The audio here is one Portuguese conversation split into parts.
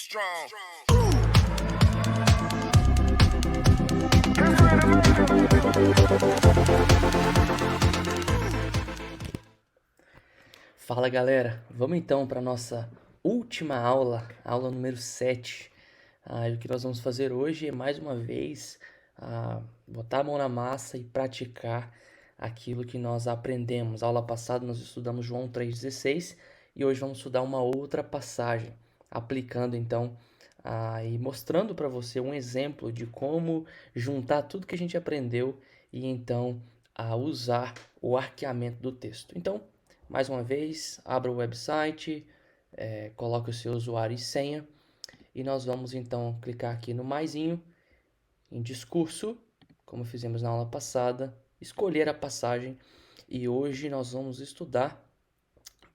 strong. Fala galera, vamos então para nossa última aula, aula número 7. E o que nós vamos fazer hoje é mais uma vez botar a mão na massa e praticar aquilo que nós aprendemos. A aula passada nós estudamos João 3,16 e hoje vamos estudar uma outra passagem, aplicando então e mostrando para você um exemplo de como juntar tudo que a gente aprendeu e então usar o arqueamento do texto. Então, mais uma vez, abra o website, coloque o seu usuário e senha e nós vamos então clicar aqui no maisinho, em discurso, como fizemos na aula passada, escolher a passagem e hoje nós vamos estudar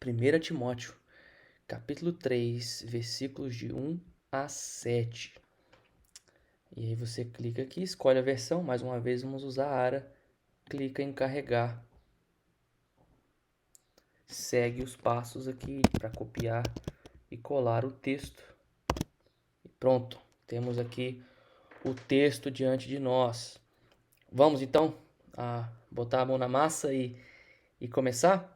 1 Timóteo, capítulo 3, versículos de 1 a 7. E aí você clica aqui, escolhe a versão, mais uma vez vamos usar a ARA, clica em carregar. Segue os passos aqui para copiar e colar o texto. E pronto, temos aqui o texto diante de nós. Vamos então botar a mão na massa e começar?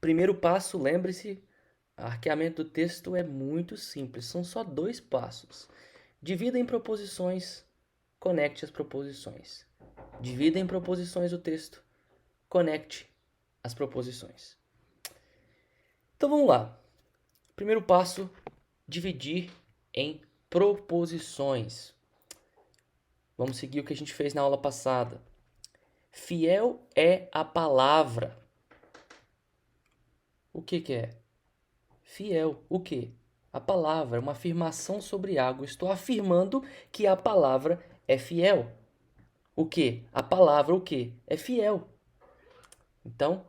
Primeiro passo, lembre-se, arqueamento do texto é muito simples, são só 2 passos. Divida em proposições, conecte as proposições. Divida em proposições o texto, conecte as proposições. Então vamos lá. Primeiro passo, dividir em proposições. Vamos seguir o que a gente fez na aula passada. Fiel é a palavra. O que é? Fiel. O que? A palavra é uma afirmação sobre algo. Estou afirmando que a palavra é fiel. O que? A palavra o que? É fiel. Então,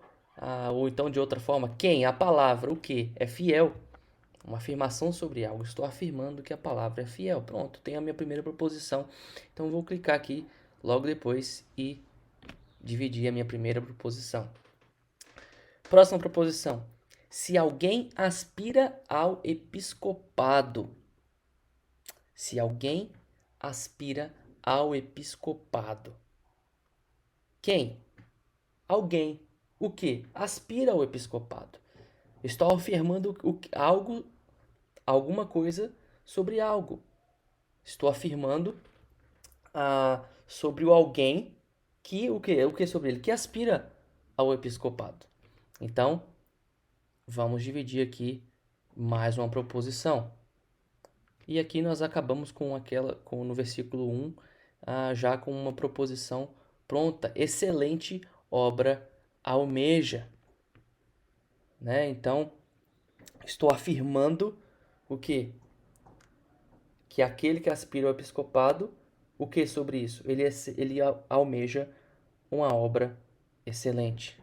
ou então de outra forma, quem? A palavra o que? É fiel. Uma afirmação sobre algo. Estou afirmando que a palavra é fiel. Pronto, tenho a minha primeira proposição. Então, vou clicar aqui logo depois e dividir a minha primeira proposição. Próxima proposição. Se alguém aspira ao episcopado. Se alguém aspira ao episcopado. Quem? Alguém. O que? Aspira ao episcopado. Estou afirmando alguma coisa sobre algo. Estou afirmando sobre o alguém que o que sobre ele que aspira ao episcopado. Então, vamos dividir aqui mais uma proposição. E aqui nós acabamos no versículo 1, já com uma proposição pronta. Excelente obra almeja. Né? Então, estou afirmando o quê? Que aquele que aspira ao episcopado, o que sobre isso? Ele almeja uma obra excelente.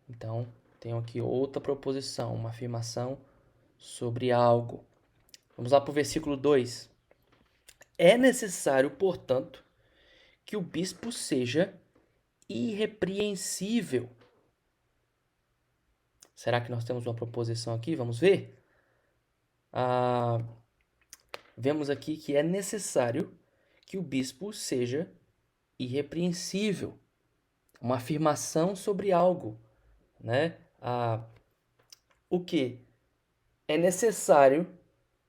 Então, tenho aqui outra proposição, uma afirmação sobre algo. Vamos lá para o versículo 2. É necessário, portanto, que o bispo seja irrepreensível. Será que nós temos uma proposição aqui? Vamos ver? Vemos aqui que é necessário que o bispo seja irrepreensível. Uma afirmação sobre algo, né? O que? É necessário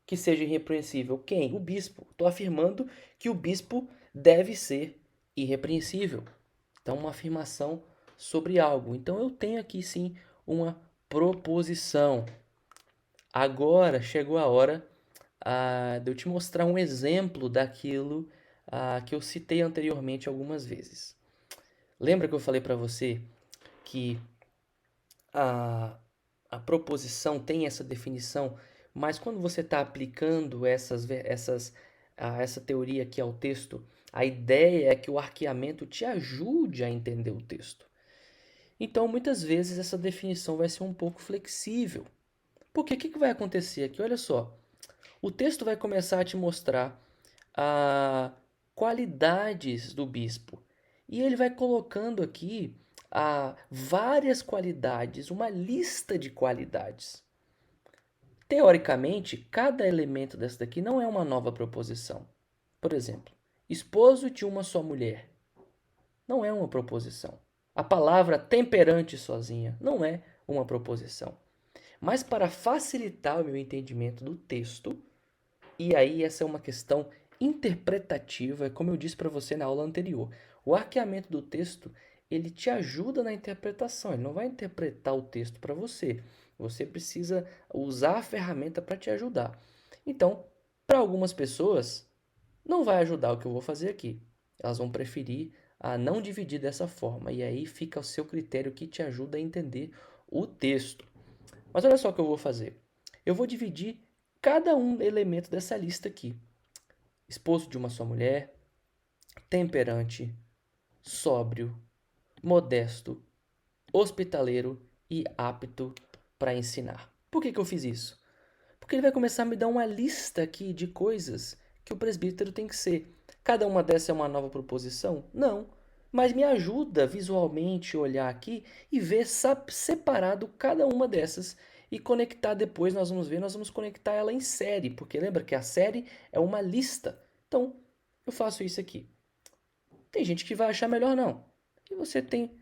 que seja irrepreensível. Quem? O bispo. Estou afirmando que o bispo deve ser irrepreensível. Então, uma afirmação sobre algo. Então, eu tenho aqui sim uma proposição. Agora chegou a hora de eu te mostrar um exemplo daquilo que eu citei anteriormente algumas vezes. Lembra que eu falei para você que a proposição tem essa definição, mas quando você está aplicando essa teoria aqui ao texto, a ideia é que o arqueamento te ajude a entender o texto. Então, muitas vezes, essa definição vai ser um pouco flexível. Porque o que vai acontecer aqui? Olha só, o texto vai começar a te mostrar qualidades do bispo. E ele vai colocando aqui várias qualidades, uma lista de qualidades. Teoricamente, cada elemento dessa daqui não é uma nova proposição. Por exemplo, esposo de uma só mulher não é uma proposição. A palavra temperante sozinha não é uma proposição. Mas para facilitar o meu entendimento do texto, e aí essa é uma questão interpretativa, como eu disse para você na aula anterior. O arqueamento do texto, ele te ajuda na interpretação, ele não vai interpretar o texto para você. Você precisa usar a ferramenta para te ajudar. Então, para algumas pessoas, não vai ajudar o que eu vou fazer aqui. Elas vão preferir não dividir dessa forma. E aí fica o seu critério que te ajuda a entender o texto. Mas olha só o que eu vou fazer. Eu vou dividir cada um elemento dessa lista aqui. Esposo de uma só mulher, temperante, sóbrio, modesto, hospitaleiro e apto para ensinar. Por que eu fiz isso? Porque ele vai começar a me dar uma lista aqui de coisas que o presbítero tem que ser. Cada uma dessas é uma nova proposição? Não. Mas me ajuda visualmente a olhar aqui e ver separado cada uma dessas e conectar depois, nós vamos conectar ela em série, porque lembra que a série é uma lista. Então, eu faço isso aqui. Tem gente que vai achar melhor não. E você tem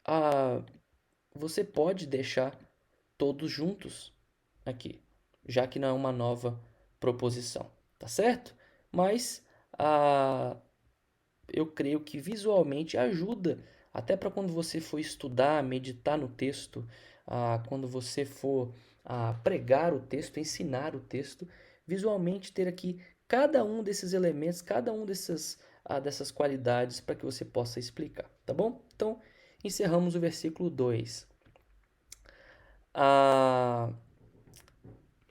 a você pode deixar todos juntos aqui, já que não é uma nova proposição, tá certo? Mas eu creio que visualmente ajuda, até para quando você for estudar, meditar no texto, quando você for pregar o texto, ensinar o texto, visualmente ter aqui cada um desses elementos, cada um dessas qualidades para que você possa explicar, tá bom? Então, encerramos o versículo 2.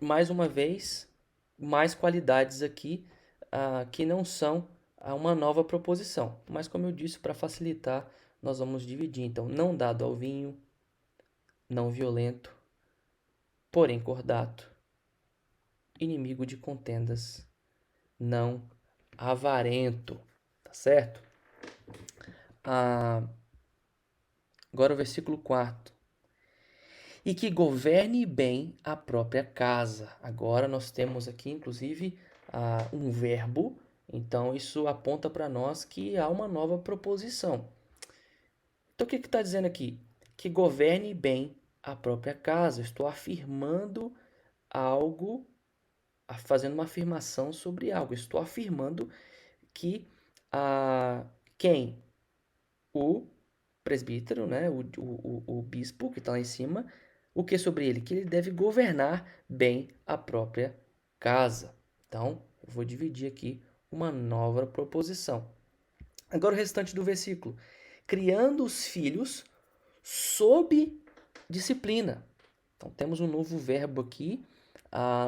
Mais uma vez, mais qualidades aqui que não são uma nova proposição. Mas, como eu disse, para facilitar, nós vamos dividir. Então, não dado ao vinho, não violento, porém cordato, inimigo de contendas, não avarento. Tá certo? Agora o versículo 4. E que governe bem a própria casa. Agora nós temos aqui, inclusive, um verbo, então isso aponta para nós que há uma nova proposição. Então o que está dizendo aqui? Que governe bem a própria casa. Estou afirmando algo, fazendo uma afirmação sobre algo. Estou afirmando que quem? O presbítero, né? O bispo que está lá em cima. O que sobre ele? Que ele deve governar bem a própria casa. Então, eu vou dividir aqui uma nova proposição. Agora o restante do versículo. Criando os filhos sob disciplina. Então, temos um novo verbo aqui.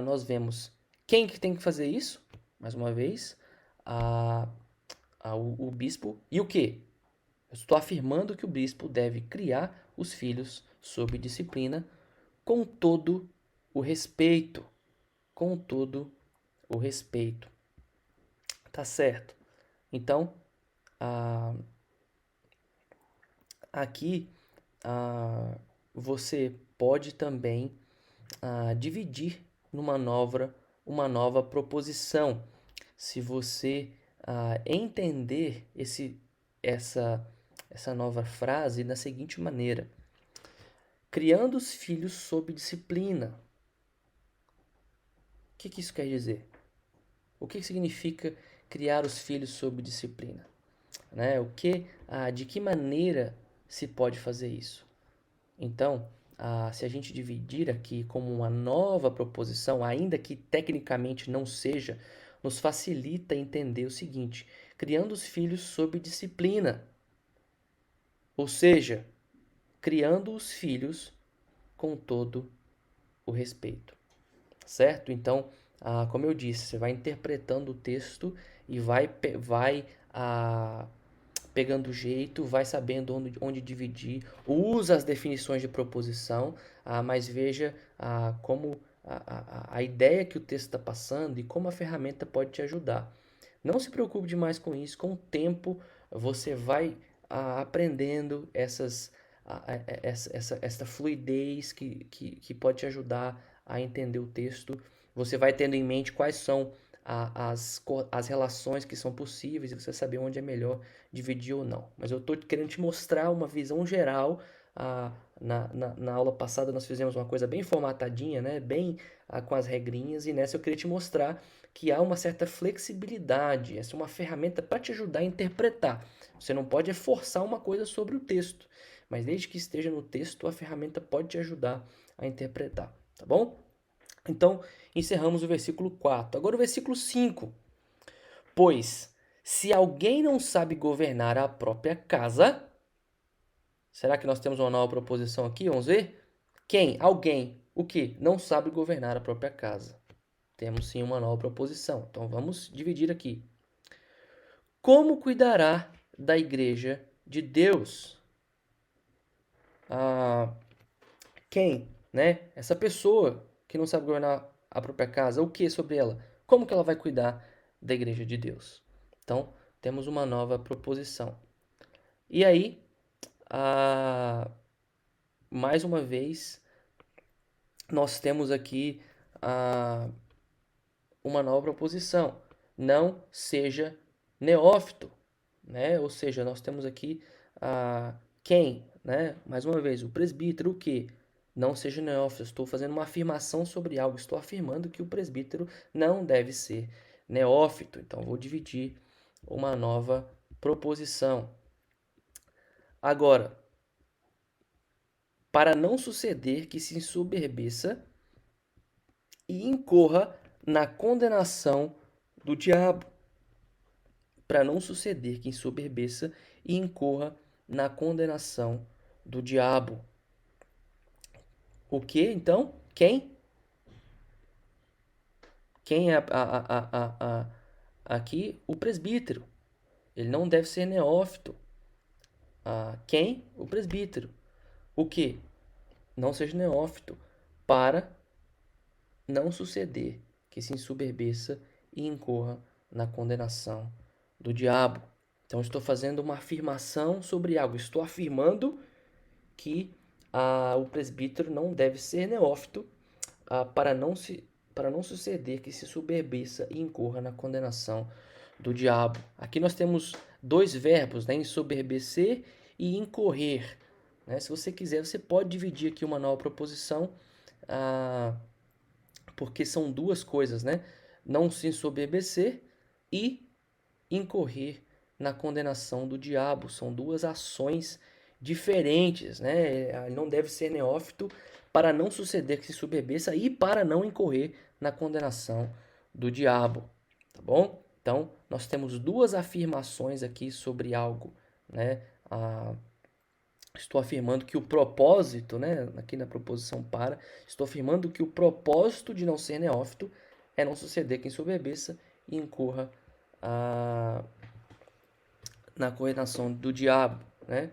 Nós vemos quem que tem que fazer isso? Mais uma vez, o bispo. E o que? Eu estou afirmando que o bispo deve criar os filhos sob disciplina com todo o respeito. Com todo o respeito. Tá certo? Então, aqui você pode também dividir uma nova proposição. Se você entender essa nova frase da seguinte maneira: criando os filhos sob disciplina. O que isso quer dizer? O que significa criar os filhos sob disciplina? Né? De que maneira se pode fazer isso? Então, se a gente dividir aqui como uma nova proposição, ainda que tecnicamente não seja, nos facilita entender o seguinte: criando os filhos sob disciplina. Ou seja, criando os filhos com todo o respeito. Certo? Então, como eu disse, você vai interpretando o texto e vai pegando o jeito, vai sabendo onde dividir, usa as definições de proposição, mas veja como a ideia que o texto está passando e como a ferramenta pode te ajudar. Não se preocupe demais com isso, com o tempo você vai aprendendo essa fluidez que pode te ajudar a entender o texto. Você vai tendo em mente quais são as relações que são possíveis e você saber onde é melhor dividir ou não. Mas eu estou querendo te mostrar uma visão geral. Na aula passada nós fizemos uma coisa bem formatadinha, né? Bem com as regrinhas, e nessa eu queria te mostrar que há uma certa flexibilidade. Essa é uma ferramenta para te ajudar a interpretar. Você não pode forçar uma coisa sobre o texto, mas desde que esteja no texto, a ferramenta pode te ajudar a interpretar, tá bom? Então, encerramos o versículo 4. Agora o versículo 5. Pois, se alguém não sabe governar a própria casa, será que nós temos uma nova proposição aqui? Vamos ver? Quem? Alguém. O que? Não sabe governar a própria casa. Temos sim uma nova proposição. Então vamos dividir aqui. Como cuidará da igreja de Deus? Quem? Né? Essa pessoa que não sabe governar a própria casa, o que sobre ela? Como que ela vai cuidar da igreja de Deus? Então, temos uma nova proposição. E aí, mais uma vez, nós temos aqui uma nova proposição. Não seja neófito, né? Ou seja, nós temos aqui quem, né? Mais uma vez, o presbítero, o que? Não seja neófito. Estou fazendo uma afirmação sobre algo. Estou afirmando que o presbítero não deve ser neófito. Então, vou dividir uma nova proposição. Agora, para não suceder que se ensoberbeça e incorra na condenação do diabo. Para não suceder que ensoberbeça e incorra na condenação do diabo. O que, então? Quem? Quem é aqui? O presbítero. Ele não deve ser neófito. Quem? O presbítero. O que? Não seja neófito, para não suceder que se ensoberbeça e incorra na condenação do diabo. Então, estou fazendo uma afirmação sobre algo. Estou afirmando que o presbítero não deve ser neófito para não suceder que se soberbeça e incorra na condenação do diabo. Aqui nós temos dois verbos, né? Ensoberbecer e incorrer. Né? Se você quiser, você pode dividir aqui uma nova proposição, porque são duas coisas, né? Não se ensoberbecer e incorrer na condenação do diabo. São duas ações diferentes, né? Ele não deve ser neófito para não suceder que se soberbeça e para não incorrer na condenação do diabo, tá bom? Então, nós temos duas afirmações aqui sobre algo, né? Estou afirmando que o propósito, né? Aqui na proposição para, estou afirmando que o propósito de não ser neófito é não suceder que ensoberbeça e incorra na condenação do diabo, né?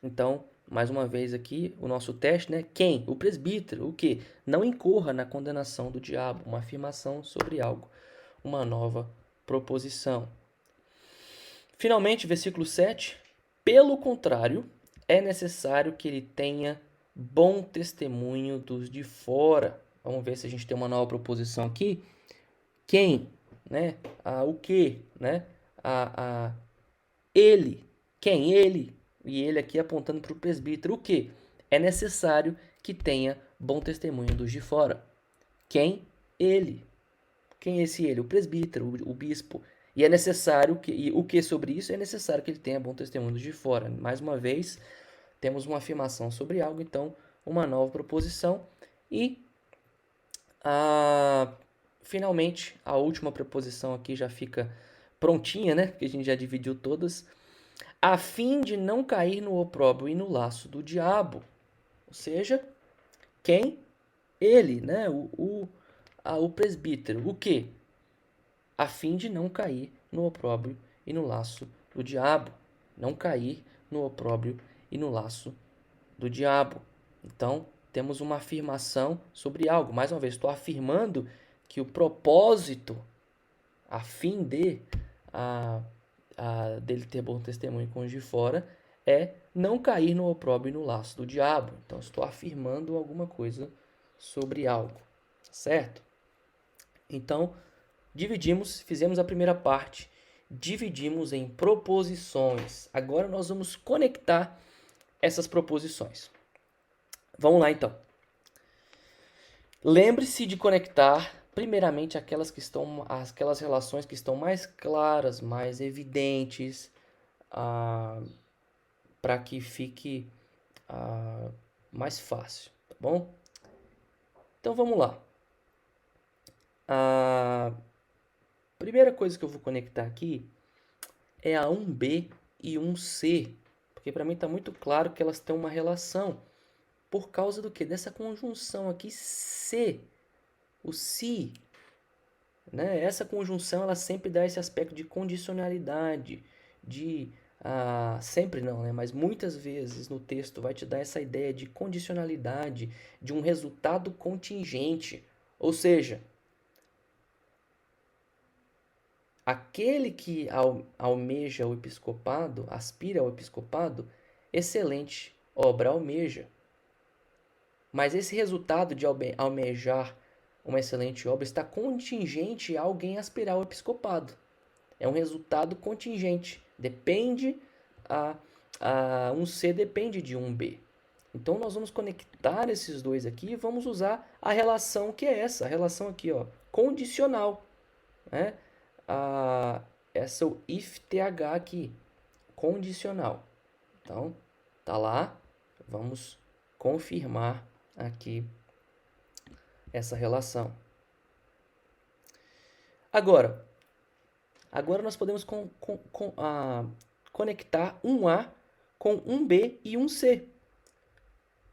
Então, mais uma vez aqui, o nosso teste, né? Quem? O presbítero. O que? Não incorra na condenação do diabo. Uma afirmação sobre algo. Uma nova proposição. Finalmente, versículo 7. Pelo contrário, é necessário que ele tenha bom testemunho dos de fora. Vamos ver se a gente tem uma nova proposição aqui. Quem? Né? O que? Né? Ele. Quem? Ele. E ele aqui apontando para o presbítero. O que? É necessário que tenha bom testemunho dos de fora. Quem? Ele. Quem é esse ele? O presbítero, o bispo. E é necessário que. E o que sobre isso? É necessário que ele tenha bom testemunho dos de fora. Mais uma vez, temos uma afirmação sobre algo, então, uma nova proposição. E finalmente, a última preposição aqui já fica prontinha, né? Porque a gente já dividiu todas. A fim de não cair no opróbrio e no laço do diabo. Ou seja, quem? Ele, né? O presbítero. O que? A fim de não cair no opróbrio e no laço do diabo. Não cair no opróbrio e no laço do diabo. Então, temos uma afirmação sobre algo. Mais uma vez, estou afirmando que o propósito, a fim de dele ter bom testemunho com os de fora, é não cair no opróbrio e no laço do diabo. Então, estou afirmando alguma coisa sobre algo, certo? Então, fizemos a primeira parte, dividimos em proposições. Agora nós vamos conectar essas proposições. Vamos lá, então. Lembre-se de conectar primeiramente aquelas relações que estão mais claras, mais evidentes, para que fique mais fácil, tá bom? Então vamos lá. A primeira coisa que eu vou conectar aqui é a 1B e 1C, porque para mim está muito claro que elas têm uma relação. Por causa do quê? Dessa conjunção aqui, se, o se, né? Essa conjunção ela sempre dá esse aspecto de condicionalidade, sempre não, né? Mas muitas vezes no texto vai te dar essa ideia de condicionalidade, de um resultado contingente. Ou seja, aquele que almeja o episcopado, aspira ao episcopado, excelente obra almeja. Mas esse resultado de almejar uma excelente obra está contingente a alguém aspirar ao episcopado. É um resultado contingente. Depende um C depende de um B. Então nós vamos conectar esses dois aqui e vamos usar a relação que é essa, a relação aqui, ó, condicional, né? Essa é o if-th aqui, condicional. Então, tá lá, vamos confirmar aqui essa relação. Agora nós podemos conectar um A com um B e um C.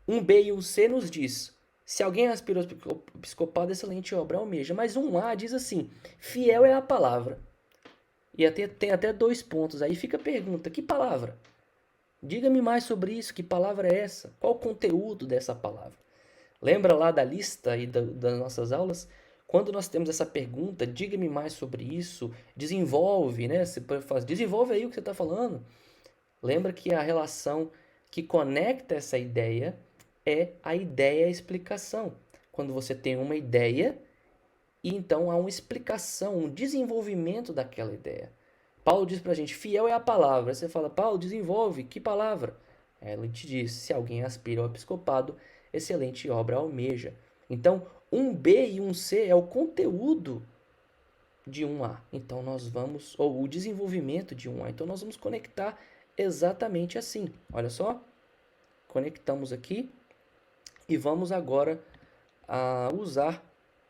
Um B e um C nos diz, se alguém aspirou ao episcopado, excelente obra almeja. Mas um A diz assim, fiel é a palavra. E tem até 2 pontos. Aí fica a pergunta, que palavra? Diga-me mais sobre isso, que palavra é essa? Qual o conteúdo dessa palavra? Lembra lá da lista e das nossas aulas? Quando nós temos essa pergunta, diga-me mais sobre isso, desenvolve, né? Você faz, desenvolve aí o que você está falando. Lembra que a relação que conecta essa ideia é a ideia-explicação. Quando você tem uma ideia e então há uma explicação, um desenvolvimento daquela ideia. Paulo diz pra gente, fiel é a palavra. Você fala, Paulo, desenvolve, que palavra? Ele te diz, se alguém aspira ao episcopado, excelente obra almeja. Então, um B e um C é o conteúdo de um A. Então, ou o desenvolvimento de um A. Então, nós vamos conectar exatamente assim. Olha só, conectamos aqui e vamos agora usar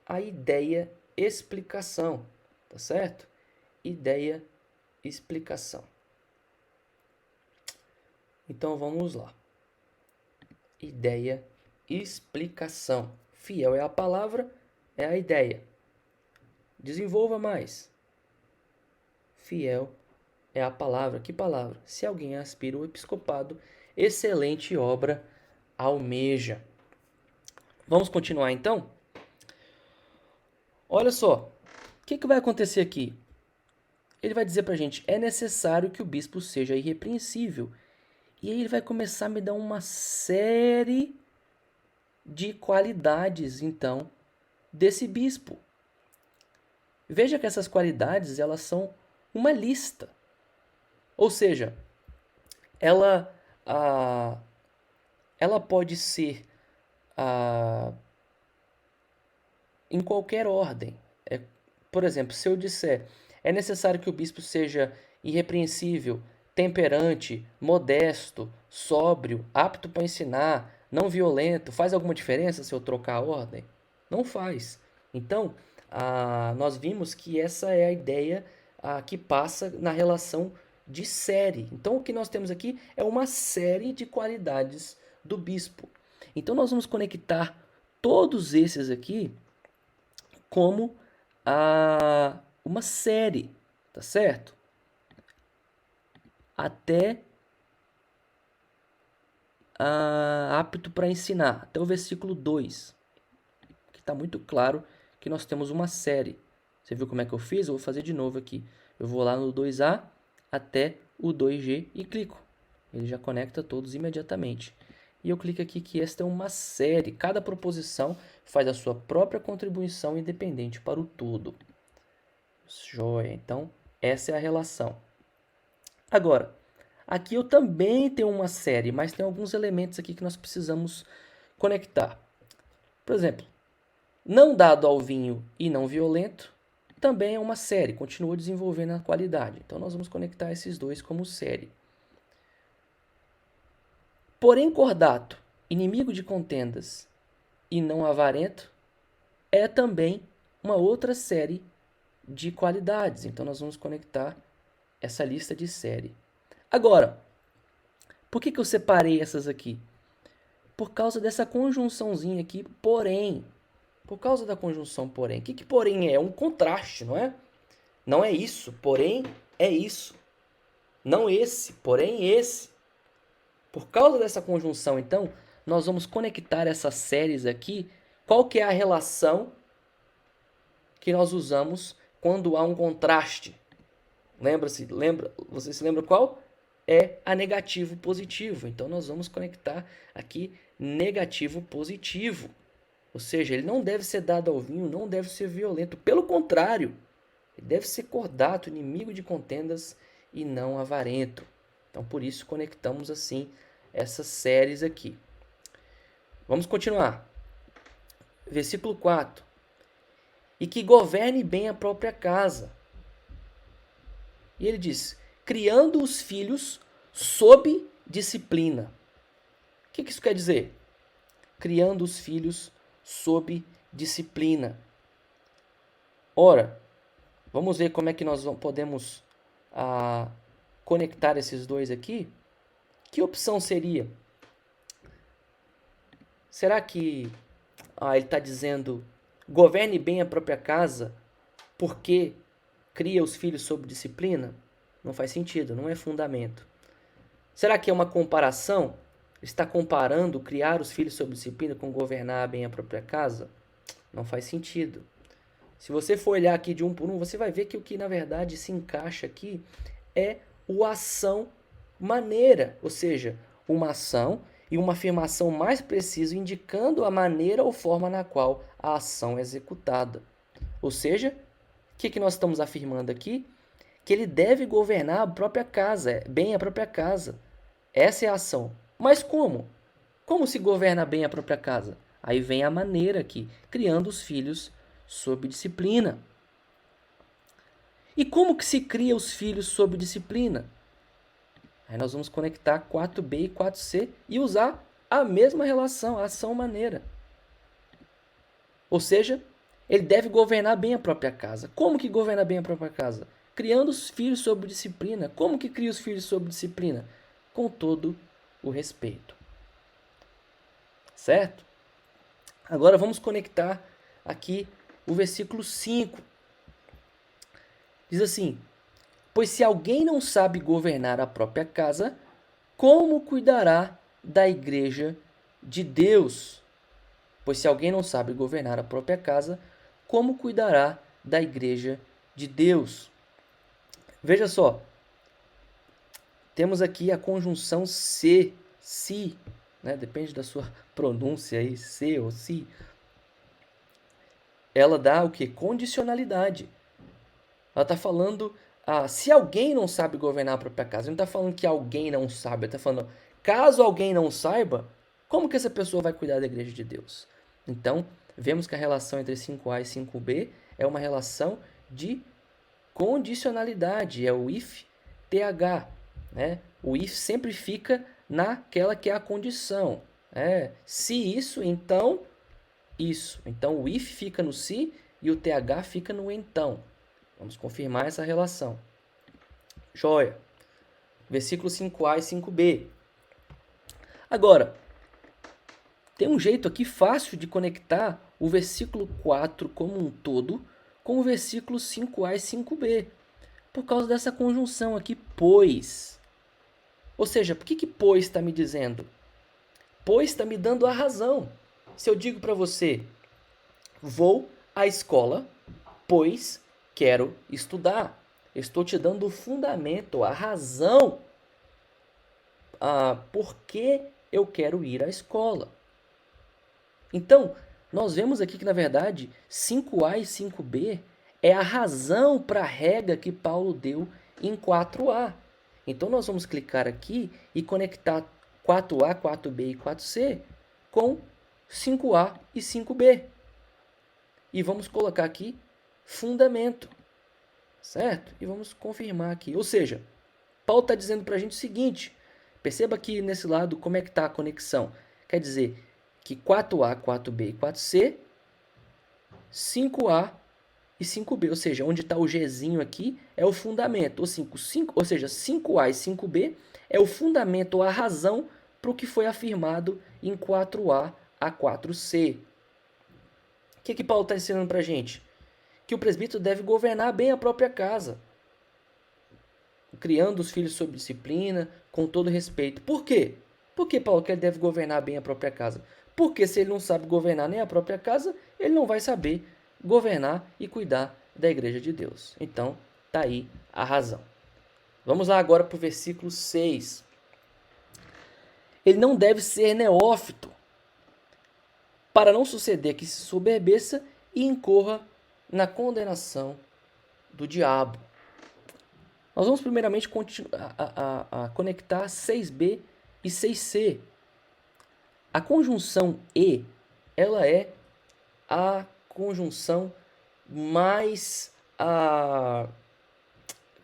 a ideia explicação, tá certo? Ideia explicação. Então vamos lá. Ideia explicação. Fiel é a palavra, é a ideia. Desenvolva mais. Fiel é a palavra. Que palavra? Se alguém aspira ao episcopado, excelente obra almeja. Vamos continuar então? Olha só, o que vai acontecer aqui? Ele vai dizer pra gente, é necessário que o bispo seja irrepreensível. E aí ele vai começar a me dar uma série de qualidades, então, desse bispo. Veja que essas qualidades, elas são uma lista. Ou seja, ela pode ser em qualquer ordem. Por exemplo, se eu disser, é necessário que o bispo seja irrepreensível, temperante, modesto, sóbrio, apto para ensinar, não violento, faz alguma diferença se eu trocar a ordem? Não faz. Então, nós vimos que essa é a ideia que passa na relação de série. Então, o que nós temos aqui é uma série de qualidades do bispo. Então, nós vamos conectar todos esses aqui como uma série, tá certo? Até apto para ensinar, até o versículo 2, que está muito claro que nós temos uma série. Você viu como é que eu fiz? Eu vou fazer de novo aqui. Eu vou lá no 2A até o 2G e clico. Ele já conecta todos imediatamente. E eu clico aqui que esta é uma série. Cada proposição faz a sua própria contribuição independente para o todo. Joia. Então, essa é a relação. Agora, aqui eu também tenho uma série, mas tem alguns elementos aqui que nós precisamos conectar. Por exemplo, não dado ao vinho e não violento também é uma série, continua desenvolvendo a qualidade. Então, nós vamos conectar esses dois como série. Porém, cordato, inimigo de contendas e não avarento, é também uma outra série de qualidades. Então, nós vamos conectar essa lista de série. Agora, por que eu separei essas aqui? Por causa dessa conjunçãozinha aqui, porém. Por causa da conjunção porém. O que porém é? É um contraste, não é? Não é isso, porém é isso. Não esse, porém esse. Por causa dessa conjunção, então, nós vamos conectar essas séries aqui. Qual que é a relação que nós usamos quando há um contraste? Você se lembra qual? É a negativo positivo. Então, nós vamos conectar aqui negativo positivo. Ou seja, ele não deve ser dado ao vinho, não deve ser violento. Pelo contrário, ele deve ser cordato, inimigo de contendas e não avarento. Então, por isso, conectamos assim essas séries aqui. Vamos continuar. Versículo 4. E que governe bem a própria casa. E ele diz, criando os filhos sob disciplina. O que isso quer dizer? Criando os filhos sob disciplina. Ora, vamos ver como é que nós podemos conectar esses dois aqui. Que opção seria? Será que ele está dizendo governe bem a própria casa porque cria os filhos sob disciplina? Não faz sentido, não é fundamento. Será que é uma comparação? Está comparando criar os filhos sob disciplina com governar bem a própria casa? Não faz sentido. Se você for olhar aqui de um por um, você vai ver que o que na verdade se encaixa aqui é o ação maneira, ou seja, uma ação e uma afirmação mais precisa indicando a maneira ou forma na qual a ação é executada. Ou seja, o que nós estamos afirmando aqui? Que ele deve governar a própria casa, bem a própria casa. Essa é a ação. Mas como? Como se governa bem a própria casa? Aí vem a maneira aqui, criando os filhos sob disciplina. E como que se cria os filhos sob disciplina? Aí nós vamos conectar 4b e 4c e usar a mesma relação, a ação maneira. Ou seja, ele deve governar bem a própria casa. Como que governa bem a própria casa? Criando os filhos sob disciplina. Como que cria os filhos sob disciplina? Com todo o respeito. Certo? Agora vamos conectar aqui o versículo 5. Diz assim, pois se alguém não sabe governar a própria casa, como cuidará da igreja de Deus? Pois se alguém não sabe governar a própria casa, como cuidará da igreja de Deus? Veja só, temos aqui a conjunção se, né? Depende da sua pronúncia aí, se ou se. Ela dá o que? Condicionalidade. Ela está falando, se alguém não sabe governar a própria casa, não está falando que alguém não sabe, está falando, caso alguém não saiba, como que essa pessoa vai cuidar da igreja de Deus? Então, vemos que a relação entre 5a e 5b é uma relação de condicionalidade, é o if th, né? O if sempre fica naquela que é a condição. Se isso, então isso. Então, o if fica no se e o th fica no então. Vamos confirmar essa relação. Joia. Versículo 5a e 5b. Agora, tem um jeito aqui fácil de conectar o versículo 4 como um todo com o versículo 5a e 5b. Por causa dessa conjunção aqui, pois. Ou seja, por que pois está me dizendo? Pois está me dando a razão. Se eu digo para você, vou à escola, pois quero estudar. Eu estou te dando o fundamento, a razão por que eu quero ir à escola. Então, nós vemos aqui que, na verdade, 5A e 5B é a razão para a regra que Paulo deu em 4A. Então, nós vamos clicar aqui e conectar 4A, 4B e 4C com 5A e 5B. E vamos colocar aqui fundamento, certo? E vamos confirmar aqui. Ou seja, Paulo está dizendo para a gente o seguinte, perceba aqui nesse lado como é que está a conexão. Quer dizer que 4A, 4B e 4C, 5A e 5B, ou seja, onde está o Gzinho aqui é o fundamento, ou seja, 5A e 5B é o fundamento ou a razão para o que foi afirmado em 4A a 4C. O que Paulo está ensinando para a gente? Que o presbítero deve governar bem a própria casa, criando os filhos sob disciplina, com todo respeito. Por quê? Por que Paulo quer ele deve governar bem a própria casa? Porque se ele não sabe governar nem a própria casa, ele não vai saber governar e cuidar da igreja de Deus. Então, tá aí a razão. Vamos lá agora para o versículo 6. Ele não deve ser neófito, para não suceder que se soberbeça e incorra na condenação do diabo. Nós vamos primeiramente conectar 6B e 6C. A conjunção E, ela é a conjunção mais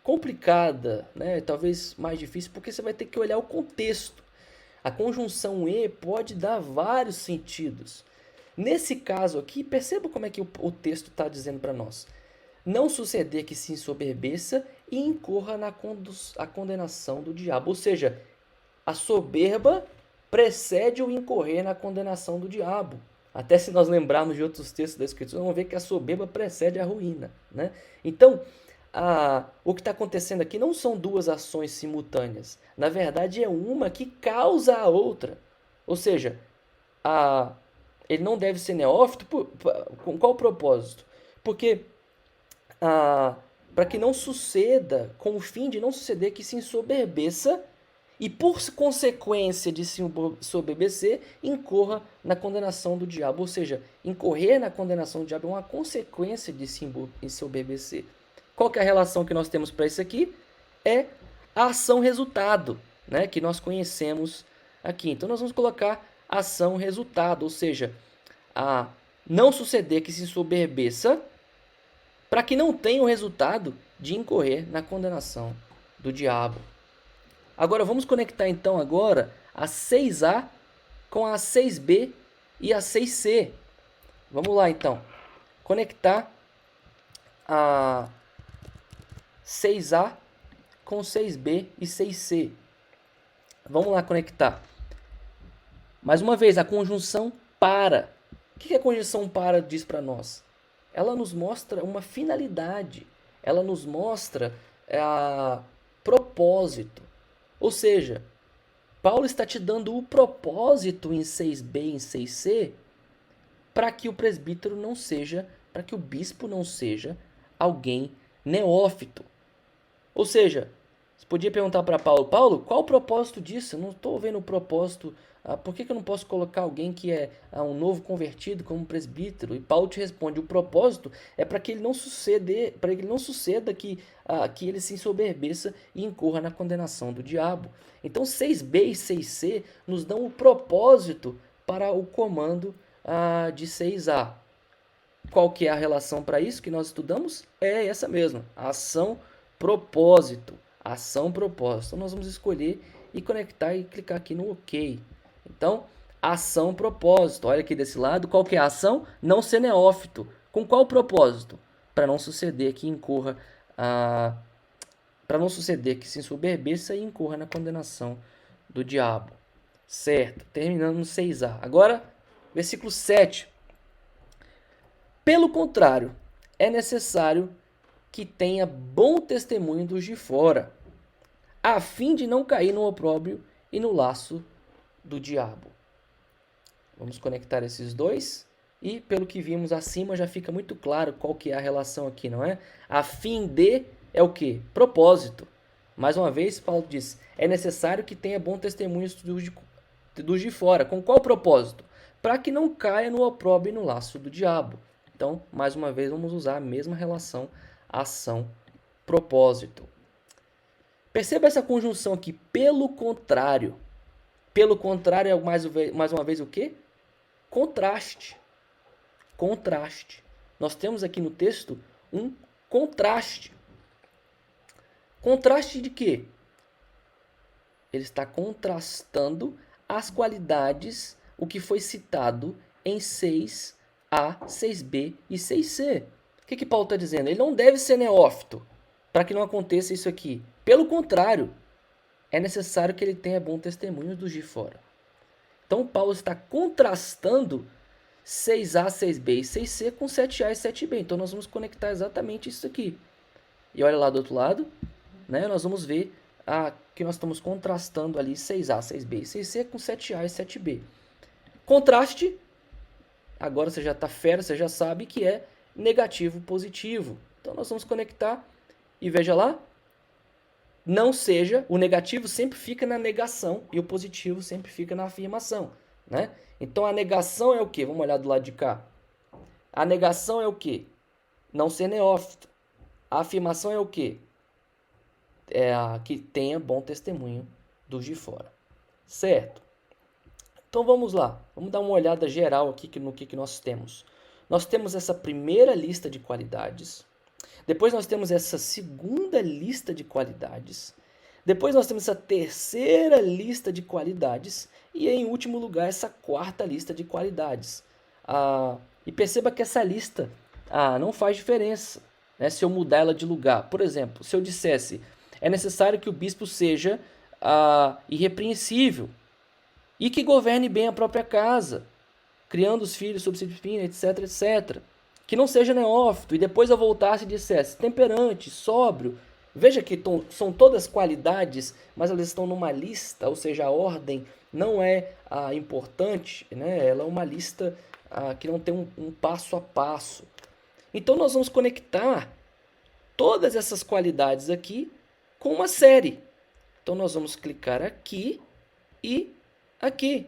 complicada, né? Talvez mais difícil, porque você vai ter que olhar o contexto. A conjunção E pode dar vários sentidos. Nesse caso aqui, perceba como é que o texto está dizendo para nós. Não suceder que se ensoberbeça e incorra na condenação do diabo. Ou seja, a soberba precede o incorrer na condenação do diabo. Até se nós lembrarmos de outros textos da Escritura, vamos ver que a soberba precede a ruína, né? Então, o que está acontecendo aqui não são duas ações simultâneas. Na verdade, é uma que causa a outra. Ou seja, ele não deve ser neófito com qual propósito? Porque para que não suceda, com o fim de não suceder que se ensoberbeça e por consequência de se ensoberbecer, incorra na condenação do diabo. Ou seja, incorrer na condenação do diabo é uma consequência de se ensoberbecer. Qual que é a relação que nós temos para isso aqui? É a ação-resultado, né, que nós conhecemos aqui. Então, nós vamos colocar ação-resultado, ou seja, a não suceder que se ensoberbeça para que não tenha o resultado de incorrer na condenação do diabo. Agora, vamos conectar então agora a 6A com a 6B e a 6C. Vamos lá então. Conectar a 6A com 6B e 6C. Vamos lá conectar. Mais uma vez, a conjunção para. O que a conjunção para diz para nós? Ela nos mostra uma finalidade. Ela nos mostra propósito. Ou seja, Paulo está te dando o propósito em 6B e em 6C para que o presbítero não seja, para que o bispo não seja alguém neófito. Ou seja, você podia perguntar para Paulo, qual o propósito disso? Eu não estou vendo o propósito. Por que eu não posso colocar alguém que é um novo convertido como presbítero? E Paulo te responde, o propósito é para que ele não suceda que ele se ensoberbeça e incorra na condenação do diabo. Então 6B e 6C nos dão o propósito para o comando de 6A. Qual que é a relação para isso que nós estudamos? É essa mesma, ação-propósito. Ação-propósito. Então nós vamos escolher e conectar e clicar aqui no OK. Então, ação-propósito. Olha aqui desse lado, qual que é a ação? Não ser neófito. Com qual propósito? Para não suceder que incorra para não suceder que se ensoberbeça e incorra na condenação do diabo. Certo, terminando no 6A. Agora, versículo 7. Pelo contrário, é necessário que tenha bom testemunho dos de fora, a fim de não cair no opróbrio e no laço do diabo. Vamos conectar esses dois e, pelo que vimos acima, já fica muito claro qual que é a relação aqui, não é? A fim de é o quê? Propósito. Mais uma vez, Paulo diz, é necessário que tenha bom testemunho dos de fora. Com qual propósito? Para que não caia no opróbrio e no laço do diabo. Então, mais uma vez, vamos usar a mesma relação ação-propósito. Perceba essa conjunção aqui, pelo contrário. Pelo contrário é mais uma vez o quê? Contraste. Contraste. Nós temos aqui no texto um contraste. Contraste de quê? Ele está contrastando as qualidades, o que foi citado em 6a, 6b e 6c. O que Paulo está dizendo? Ele não deve ser neófito para que não aconteça isso aqui. Pelo contrário, é necessário que ele tenha bom testemunho dos de fora. Então, Paulo está contrastando 6A, 6B e 6C com 7A e 7B. Então, nós vamos conectar exatamente isso aqui. E olha lá do outro lado, né? Nós vamos ver que nós estamos contrastando ali 6A, 6B e 6C com 7A e 7B. Contraste, agora você já está fera, você já sabe que é negativo, positivo. Então, nós vamos conectar e veja lá, não seja, o negativo sempre fica na negação e o positivo sempre fica na afirmação, né? Então a negação é o quê? Vamos olhar do lado de cá. A negação é o quê? Não ser neófito. A afirmação é o quê? É que tenha bom testemunho dos de fora. Certo? Então vamos lá. Vamos dar uma olhada geral aqui no que nós temos. Nós temos essa primeira lista de qualidades. Depois nós temos essa segunda lista de qualidades. Depois nós temos essa terceira lista de qualidades. E em último lugar, essa quarta lista de qualidades. E perceba que essa lista não faz diferença, né, se eu mudar ela de lugar. Por exemplo, se eu dissesse, é necessário que o bispo seja irrepreensível e que governe bem a própria casa, criando os filhos sob disciplina, etc, etc. Que não seja neófito, e depois eu voltasse e dissesse temperante, sóbrio. Veja que são todas qualidades, mas elas estão numa lista, ou seja, a ordem não é importante, né? Ela é uma lista que não tem um passo a passo. Então nós vamos conectar todas essas qualidades aqui com uma série. Então nós vamos clicar aqui e aqui.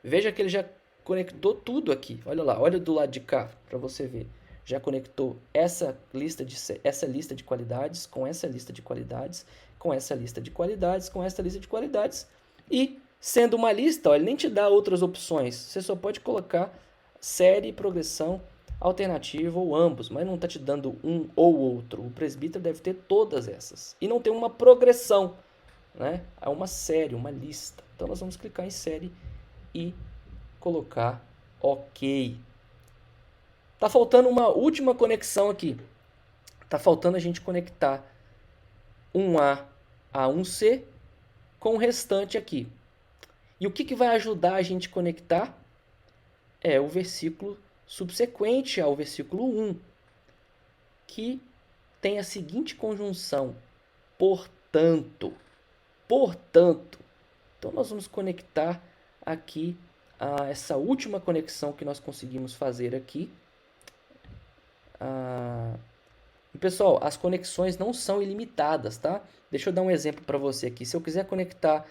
Veja que ele já conectou tudo aqui. Olha lá, olha do lado de cá para você ver. Já conectou essa lista de qualidades com essa lista de qualidades, com essa lista de qualidades, com essa lista de qualidades. E sendo uma lista, ó, ele nem te dá outras opções. Você só pode colocar série, progressão, alternativa ou ambos, mas não está te dando um ou outro. O presbítero deve ter todas essas. E não tem uma progressão, né? É uma série, uma lista. Então nós vamos clicar em série e colocar OK. Tá faltando uma última conexão aqui. Tá faltando a gente conectar 1A a 1C com o restante aqui. E o que vai ajudar a gente a conectar? É o versículo subsequente ao versículo 1, que tem a seguinte conjunção: portanto. Portanto. Então nós vamos conectar aqui essa última conexão que nós conseguimos fazer aqui. E pessoal, as conexões não são ilimitadas, tá? Deixa eu dar um exemplo para você aqui. Se eu quiser conectar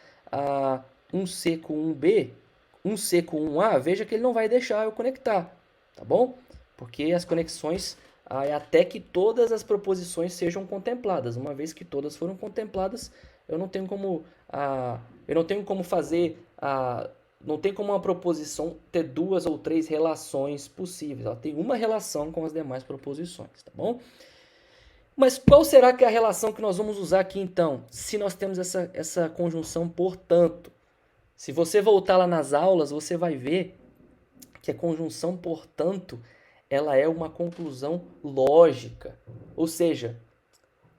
1C com 1B, 1C com 1A, veja que ele não vai deixar eu conectar, tá bom? Porque as conexões é até que todas as proposições sejam contempladas. Uma vez que todas foram contempladas, eu não tenho como fazer não tem como uma proposição ter duas ou três relações possíveis. Ela tem uma relação com as demais proposições, tá bom? Mas qual será que é a relação que nós vamos usar aqui, então? Se nós temos essa conjunção portanto. Se você voltar lá nas aulas, você vai ver que a conjunção portanto, ela é uma conclusão lógica. Ou seja,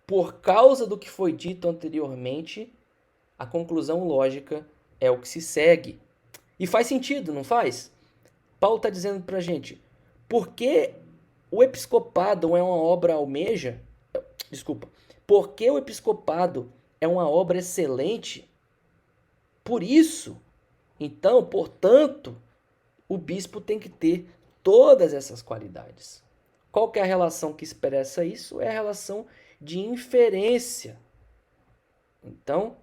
por causa do que foi dito anteriormente, a conclusão lógica é o que se segue. E faz sentido, não faz? Paulo está dizendo para a gente, porque o episcopado é uma obra almeja, porque o episcopado é uma obra excelente, por isso, então, portanto, o bispo tem que ter todas essas qualidades. Qual que é a relação que expressa isso? É a relação de inferência. Então,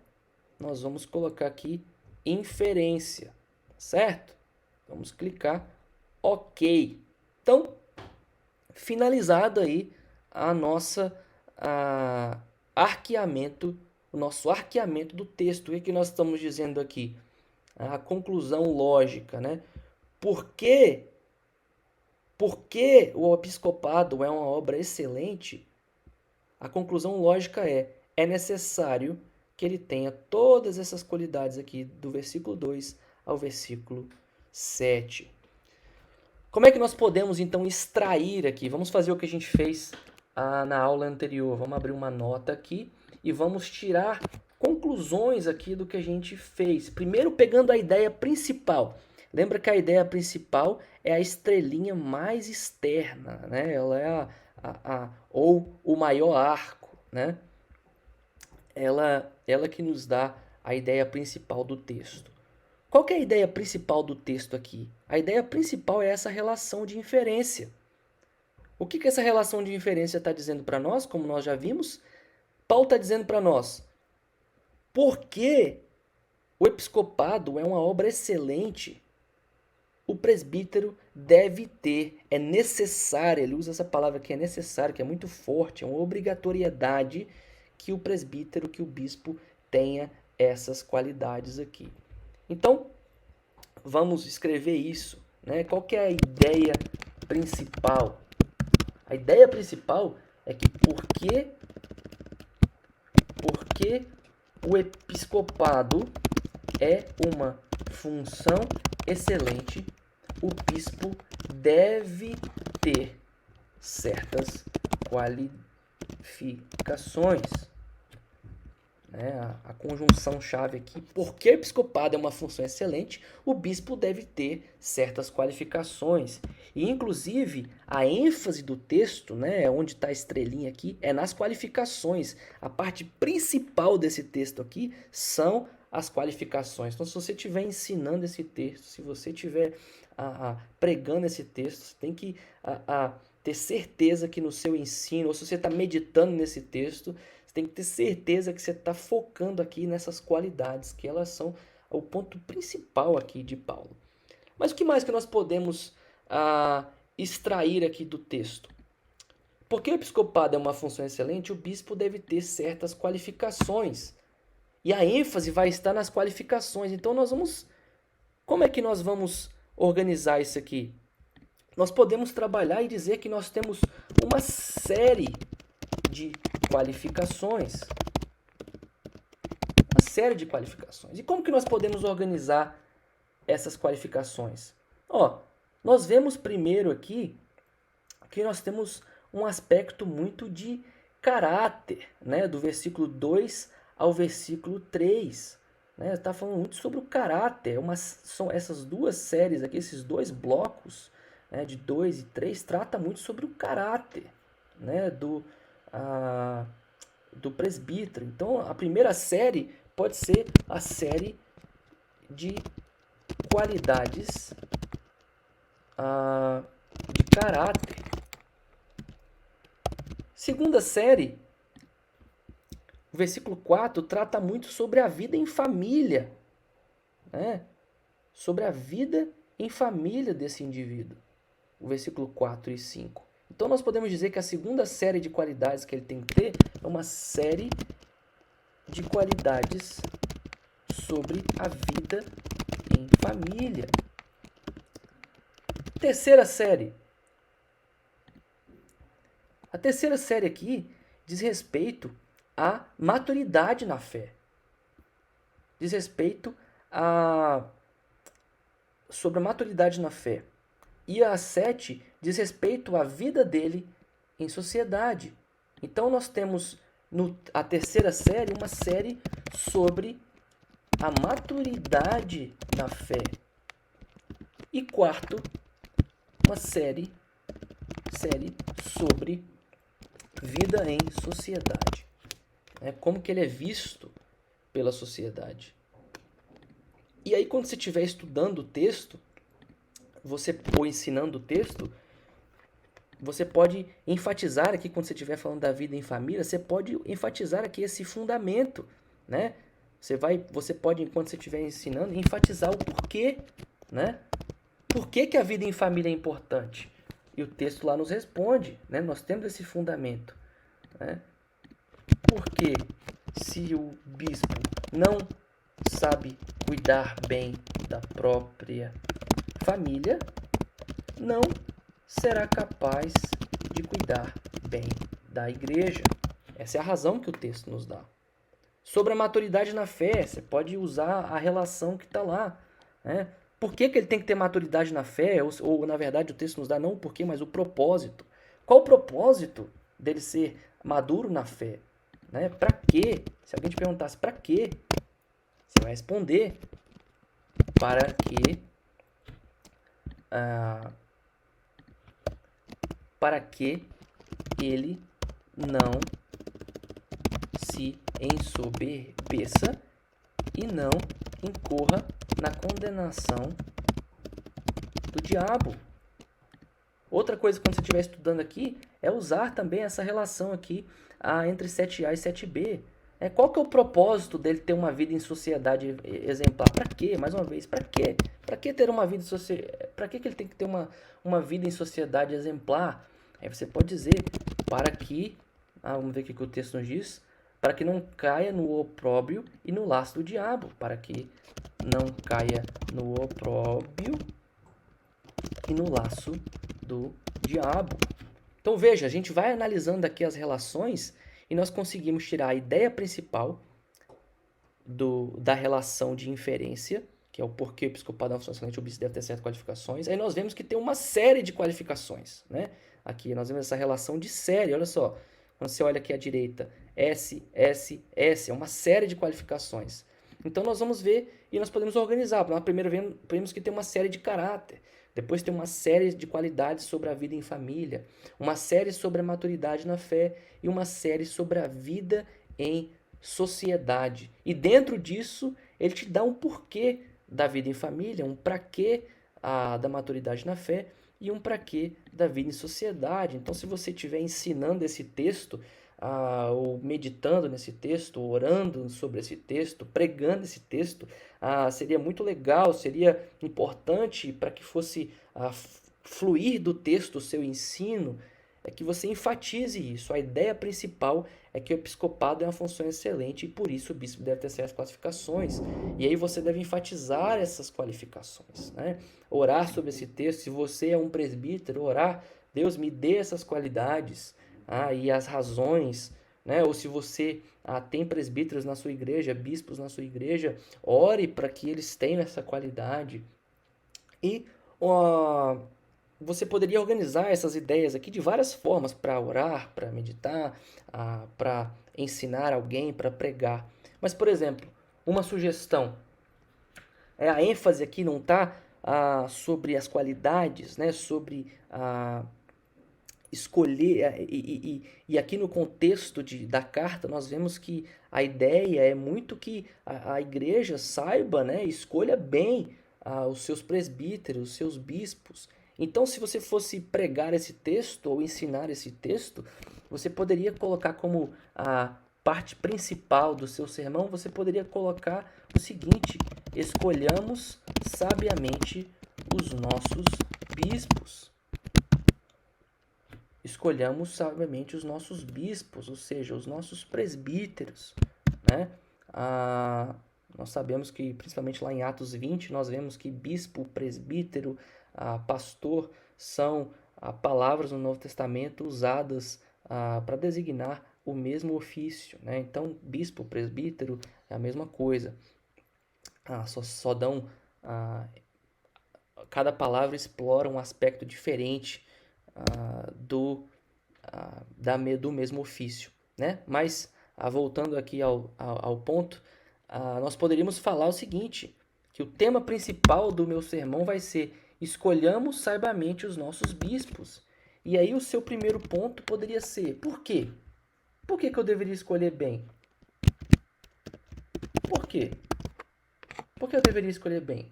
nós vamos colocar aqui inferência, certo? Vamos clicar OK. Então, finalizado aí a nossa arqueamento, o nosso arqueamento do texto. O que nós estamos dizendo aqui? A conclusão lógica, né? Por que o episcopado é uma obra excelente? A conclusão lógica é necessário que ele tenha todas essas qualidades aqui, do versículo 2 ao versículo 7. Como é que nós podemos, então, extrair aqui? Vamos fazer o que a gente fez na aula anterior. Vamos abrir uma nota aqui e vamos tirar conclusões aqui do que a gente fez. Primeiro, pegando a ideia principal. Lembra que a ideia principal é a estrelinha mais externa, né? Ela é ou o maior arco, né? Ela que nos dá a ideia principal do texto. Qual que é a ideia principal do texto aqui? A ideia principal é essa relação de inferência. O que essa relação de inferência está dizendo para nós, como nós já vimos? Paulo está dizendo para nós, porque o episcopado é uma obra excelente, o presbítero deve ter, é necessário, ele usa essa palavra que é necessário, que é muito forte, é uma obrigatoriedade que o presbítero, que o bispo tenha essas qualidades aqui. Então, vamos escrever isso, né? Qual que é a ideia principal? A ideia principal é que porque o episcopado é uma função excelente, o bispo deve ter certas qualificações. A conjunção-chave aqui, porque o episcopado é uma função excelente, o bispo deve ter certas qualificações. E, inclusive, a ênfase do texto, né, onde está a estrelinha aqui, é nas qualificações. A parte principal desse texto aqui são as qualificações. Então, se você estiver ensinando esse texto, se você estiver pregando esse texto, você tem que ter certeza que no seu ensino, ou se você está meditando nesse texto, você tem que ter certeza que você está focando aqui nessas qualidades, que elas são o ponto principal aqui de Paulo. Mas o que mais que nós podemos extrair aqui do texto? Porque o episcopado é uma função excelente, o bispo deve ter certas qualificações. E a ênfase vai estar nas qualificações. Então, como é que nós vamos organizar isso aqui? Nós podemos trabalhar e dizer que nós temos uma série de qualificações. Uma série de qualificações. E como que nós podemos organizar essas qualificações? Nós vemos primeiro aqui que nós temos um aspecto muito de caráter, né? Do versículo 2 ao versículo 3. Né? Está falando muito sobre o caráter. São essas duas séries aqui, esses dois blocos, né, de 2 e 3, trata muito sobre o caráter, né, do presbítero. Então, a primeira série pode ser a série de qualidades de caráter. Segunda série, o versículo 4 trata muito sobre a vida em família, né? Sobre a vida em família desse indivíduo. O versículo 4 e 5. Então, nós podemos dizer que a segunda série de qualidades que ele tem que ter é uma série de qualidades sobre a vida em família. Terceira série. A terceira série aqui diz respeito à maturidade na fé. Diz respeito sobre a maturidade na fé. E a 7 diz respeito à vida dele em sociedade. Então, nós temos a terceira série, uma série sobre a maturidade na fé. E quarto, uma série sobre vida em sociedade. Como que ele é visto pela sociedade. E aí, quando você estiver estudando o texto, ou ensinando o texto, você pode enfatizar aqui, quando você estiver falando da vida em família, você pode enfatizar aqui esse fundamento, né? Você pode, enquanto você estiver ensinando, enfatizar o porquê, né? Por que a vida em família é importante? E o texto lá nos responde, né? Nós temos esse fundamento, né? Porque se o bispo não sabe cuidar bem da própria família, não será capaz de cuidar bem da igreja. Essa é a razão que o texto nos dá. Sobre a maturidade na fé, você pode usar a relação que está lá, né? Por que ele tem que ter maturidade na fé? Ou, na verdade, o texto nos dá não o porquê, mas o propósito. Qual o propósito dele ser maduro na fé? Né? Para quê? Se alguém te perguntasse para quê, você vai responder para que ele não se ensoberbeça e não incorra na condenação do diabo. Outra coisa, quando você estiver estudando aqui, é usar também essa relação aqui entre 7A e 7B. Qual que é o propósito dele ter uma vida em sociedade exemplar? Para quê? Mais uma vez, para quê? Para que ter uma vida em sociedade? Para que ele tem que ter uma vida em sociedade exemplar? Aí você pode dizer, para que, vamos ver o que o texto nos diz, para que não caia no opróbrio e no laço do diabo, para que não caia no opróbrio e no laço do diabo. Então veja, a gente vai analisando aqui as relações e nós conseguimos tirar a ideia principal da relação de inferência, que é o porquê o episcopado é uma função excelente, o bispo deve ter certas qualificações. Aí nós vemos que tem uma série de qualificações, né? Aqui nós vemos essa relação de série, olha só. Quando você olha aqui à direita, S, S, S, é uma série de qualificações. Então nós vamos ver e nós podemos organizar. Nós primeiro vemos que tem uma série de caráter. Depois tem uma série de qualidades sobre a vida em família, uma série sobre a maturidade na fé e uma série sobre a vida em sociedade. E dentro disso, ele te dá um porquê da vida em família, um para quê da maturidade na fé e um para quê da vida em sociedade. Então, se você estiver ensinando esse texto, ou meditando nesse texto, orando sobre esse texto, pregando esse texto, seria muito legal, seria importante para que fosse fluir do texto o seu ensino, é que você enfatize isso. A ideia principal é que o episcopado é uma função excelente e por isso o bispo deve ter certas classificações. E aí você deve enfatizar essas qualificações, né? Orar sobre esse texto. Se você é um presbítero, orar, Deus me dê essas qualidades e as razões, né? Ou se você tem presbíteros na sua igreja, bispos na sua igreja, ore para que eles tenham essa qualidade. E você poderia organizar essas ideias aqui de várias formas para orar, para meditar, para ensinar alguém, para pregar. Mas, por exemplo, uma sugestão. A ênfase aqui não está sobre as qualidades, né? Sobre escolher. E aqui no contexto da carta, nós vemos que a ideia é muito que a igreja saiba, né? Escolha bem os seus presbíteros, os seus bispos. Então, se você fosse pregar esse texto ou ensinar esse texto, você poderia colocar como a parte principal do seu sermão, você poderia colocar o seguinte: escolhamos sabiamente os nossos bispos. Escolhamos sabiamente os nossos bispos, ou seja, os nossos presbíteros, né? Nós sabemos que, principalmente lá em Atos 20, nós vemos que bispo, presbítero, pastor são palavras no Novo Testamento usadas para designar o mesmo ofício, né? Então, bispo, presbítero é a mesma coisa. Só dão... cada palavra explora um aspecto diferente do mesmo ofício, né? Mas, voltando aqui ao ponto, nós poderíamos falar o seguinte, que o tema principal do meu sermão vai ser: escolhamos sabiamente os nossos bispos. E aí o seu primeiro ponto poderia ser: por quê? Por que eu deveria escolher bem? Por quê? Por que eu deveria escolher bem?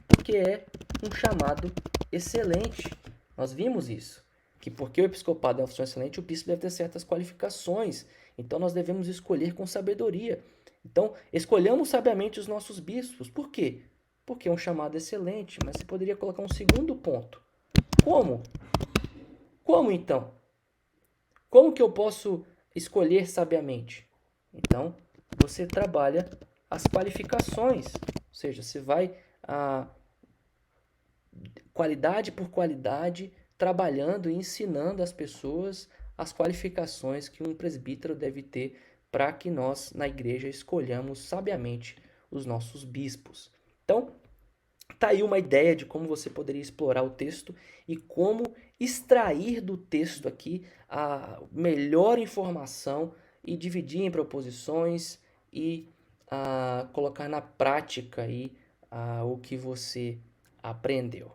Porque é um chamado excelente. Nós vimos isso, que porque o episcopado é uma função excelente, o bispo deve ter certas qualificações. Então nós devemos escolher com sabedoria. Então, escolhamos sabiamente os nossos bispos. Por quê? Porque é um chamado excelente, mas você poderia colocar um segundo ponto. Como? Como então? Como que eu posso escolher sabiamente? Então, você trabalha as qualificações, ou seja, você vai qualidade por qualidade, trabalhando e ensinando as pessoas as qualificações que um presbítero deve ter para que nós, na igreja, escolhamos sabiamente os nossos bispos. Então, tá aí uma ideia de como você poderia explorar o texto e como extrair do texto aqui a melhor informação e dividir em proposições e colocar na prática aí o que você aprendeu.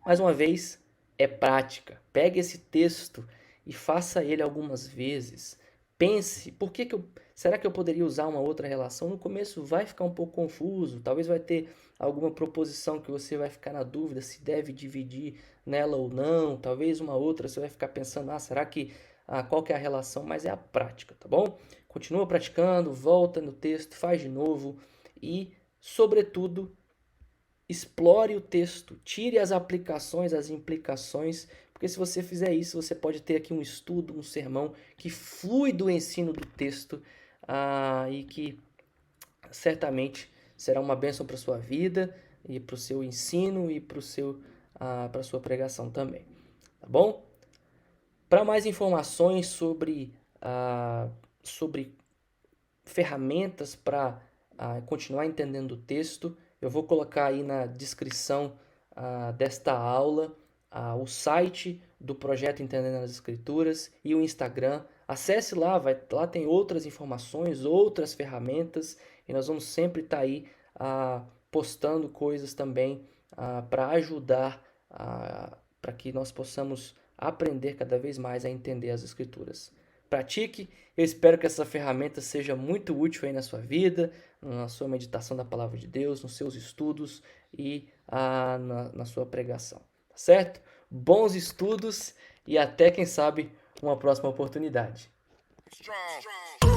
Mais uma vez, é prática. Pegue esse texto e faça ele algumas vezes. Pense, será que eu poderia usar uma outra relação? No começo vai ficar um pouco confuso, talvez vai ter alguma proposição que você vai ficar na dúvida se deve dividir nela ou não, talvez uma outra você vai ficar pensando, será que qual que é a relação? Mas é a prática, tá bom? Continua praticando, volta no texto, faz de novo e, sobretudo, explore o texto, tire as aplicações, as implicações, porque se você fizer isso, você pode ter aqui um estudo, um sermão que flui do ensino do texto e que certamente será uma bênção para a sua vida e para o seu ensino e para a sua pregação também, tá bom? Para mais informações sobre ferramentas para continuar entendendo o texto, eu vou colocar aí na descrição desta aula o site do projeto Entendendo as Escrituras e o Instagram. Acesse lá, lá tem outras informações, outras ferramentas e nós vamos sempre estar aí postando coisas também para ajudar para que nós possamos aprender cada vez mais a entender as Escrituras. Pratique, eu espero que essa ferramenta seja muito útil aí na sua vida, na sua meditação da Palavra de Deus, nos seus estudos e na sua pregação, tá certo? Bons estudos e até, quem sabe, uma próxima oportunidade. Strong.